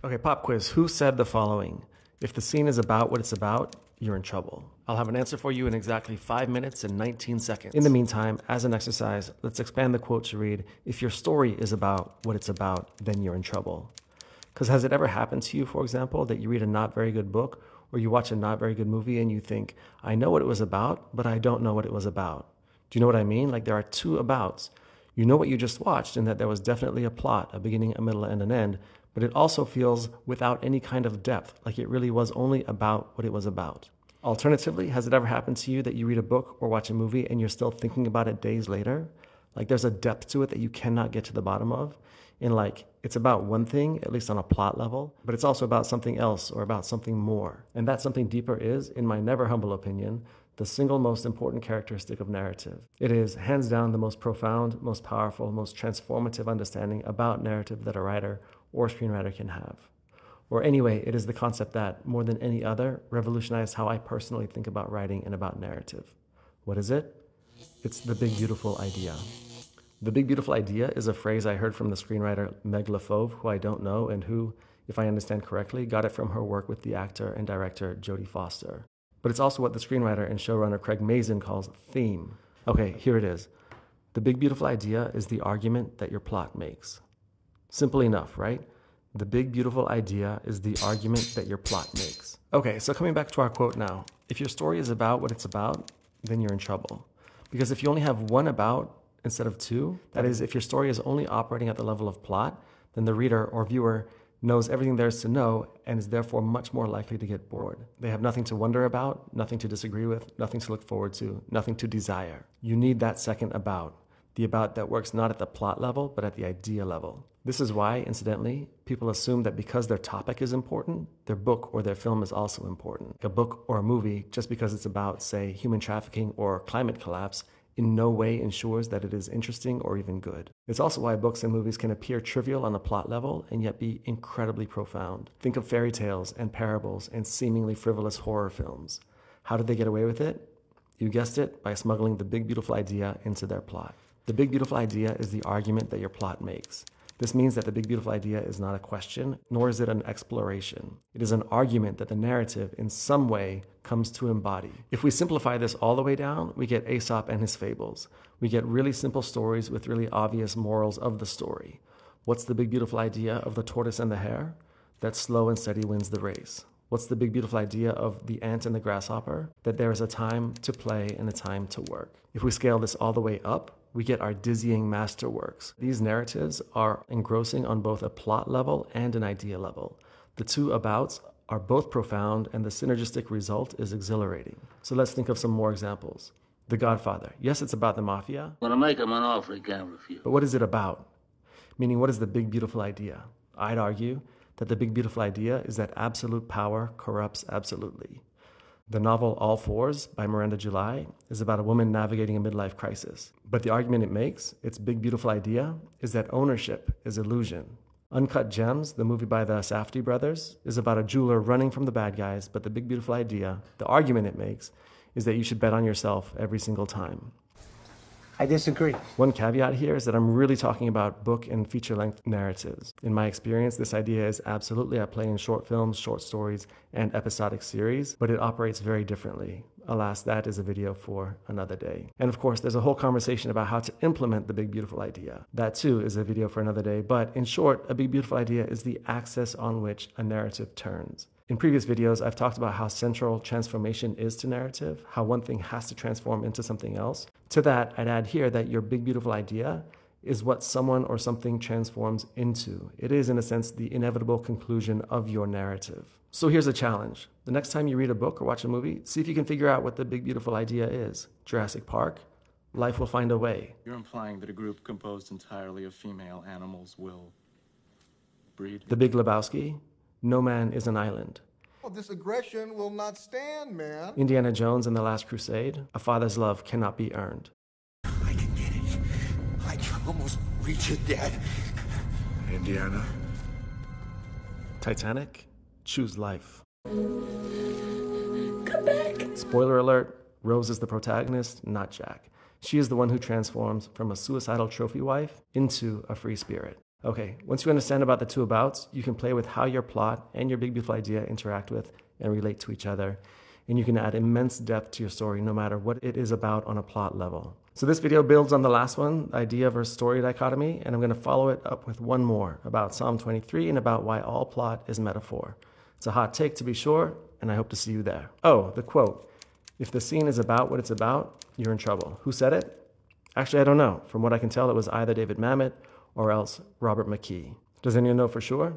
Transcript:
Okay, pop quiz. Who said the following? If the scene is about what it's about, you're in trouble. I'll have an answer for you in exactly 5 minutes and 19 seconds. In the meantime, as an exercise, let's expand the quote to read, if your story is about what it's about, then you're in trouble. Because has it ever happened to you, for example, that you read a not very good book or you watch a not very good movie and you think, I know what it was about, but I don't know what it was about. Do you know what I mean? Like there are two abouts. You know what you just watched and that there was definitely a plot, a beginning, a middle, and an end, but it also feels without any kind of depth, like it really was only about what it was about. Alternatively, has it ever happened to you that you read a book or watch a movie and you're still thinking about it days later? Like there's a depth to it that you cannot get to the bottom of. And like, it's about one thing, at least on a plot level, but it's also about something else or about something more. And that something deeper is, in my never humble opinion, the single most important characteristic of narrative. It is, hands down, the most profound, most powerful, most transformative understanding about narrative that a writer or screenwriter can have. Or anyway, it is the concept that, more than any other, revolutionized how I personally think about writing and about narrative. What is it? It's the big, beautiful idea. The big, beautiful idea is a phrase I heard from the screenwriter Meg LaFauve, who I don't know, and who, if I understand correctly, got it from her work with the actor and director Jodie Foster. But it's also what the screenwriter and showrunner Craig Mazin calls theme. Okay, here it is. The big, beautiful idea is the argument that your plot makes. Simple enough, right? The big, beautiful idea is the argument that your plot makes. Okay, so coming back to our quote now. If your story is about what it's about, then you're in trouble. Because if you only have one about instead of two, that is, if your story is only operating at the level of plot, then the reader or viewer knows everything there is to know and is therefore much more likely to get bored. They have nothing to wonder about, nothing to disagree with, nothing to look forward to, nothing to desire. You need that second about, the about that works not at the plot level, but at the idea level. This is why, incidentally, people assume that because their topic is important, their book or their film is also important. A book or a movie, just because it's about, say, human trafficking or climate collapse, in no way ensures that it is interesting or even good. It's also why books and movies can appear trivial on a plot level and yet be incredibly profound. Think of fairy tales and parables and seemingly frivolous horror films. How did they get away with it? You guessed it, by smuggling the big, beautiful idea into their plot. The big, beautiful idea is the argument that your plot makes. This means that the big, beautiful idea is not a question, nor is it an exploration. It is an argument that the narrative, in some way, comes to embody. If we simplify this all the way down, we get Aesop and his fables. We get really simple stories with really obvious morals of the story. What's the big, beautiful idea of the tortoise and the hare? That slow and steady wins the race. What's the big, beautiful idea of the ant and the grasshopper? That there is a time to play and a time to work. If we scale this all the way up, we get our dizzying masterworks. These narratives are engrossing on both a plot level and an idea level. The two abouts are both profound and the synergistic result is exhilarating. So let's think of some more examples. The Godfather. Yes, it's about the mafia. When I make him an offer he can't refuse. But what is it about? Meaning, what is the big, beautiful idea? I'd argue that the big, beautiful idea is that absolute power corrupts absolutely. The novel All Fours by Miranda July is about a woman navigating a midlife crisis. But the argument it makes, its big, beautiful idea, is that ownership is illusion. Uncut Gems, the movie by the Safdie brothers, is about a jeweler running from the bad guys, but the big, beautiful idea, the argument it makes, is that you should bet on yourself every single time. I disagree. One caveat here is that I'm really talking about book and feature-length narratives. In my experience, this idea is absolutely at play in short films, short stories, and episodic series, but it operates very differently. Alas, that is a video for another day. And of course, there's a whole conversation about how to implement the big, beautiful idea. That too is a video for another day, but in short, a big, beautiful idea is the axis on which a narrative turns. In previous videos, I've talked about how central transformation is to narrative, how one thing has to transform into something else. To that, I'd add here that your big, beautiful idea is what someone or something transforms into. It is, in a sense, the inevitable conclusion of your narrative. So here's a challenge. The next time you read a book or watch a movie, see if you can figure out what the big, beautiful idea is. Jurassic Park, life will find a way. You're implying that a group composed entirely of female animals will breed? The Big Lebowski, no man is an island. Well, this aggression will not stand, man. Indiana Jones and the Last Crusade, a father's love cannot be earned. I can get it. I can almost reach it, Dad. Indiana? Titanic, choose life. Come back. Spoiler alert, Rose is the protagonist, not Jack. She is the one who transforms from a suicidal trophy wife into a free spirit. Okay, once you understand about the two abouts, you can play with how your plot and your big beautiful idea interact with and relate to each other. And you can add immense depth to your story no matter what it is about on a plot level. So this video builds on the last one, idea versus story dichotomy, and I'm going to follow it up with one more about Psalm 23 and about why all plot is metaphor. It's a hot take to be sure, and I hope to see you there. Oh, the quote, if the scene is about what it's about, you're in trouble. Who said it? Actually, I don't know. From what I can tell, it was either David Mamet or else Robert McKee. Does anyone know for sure?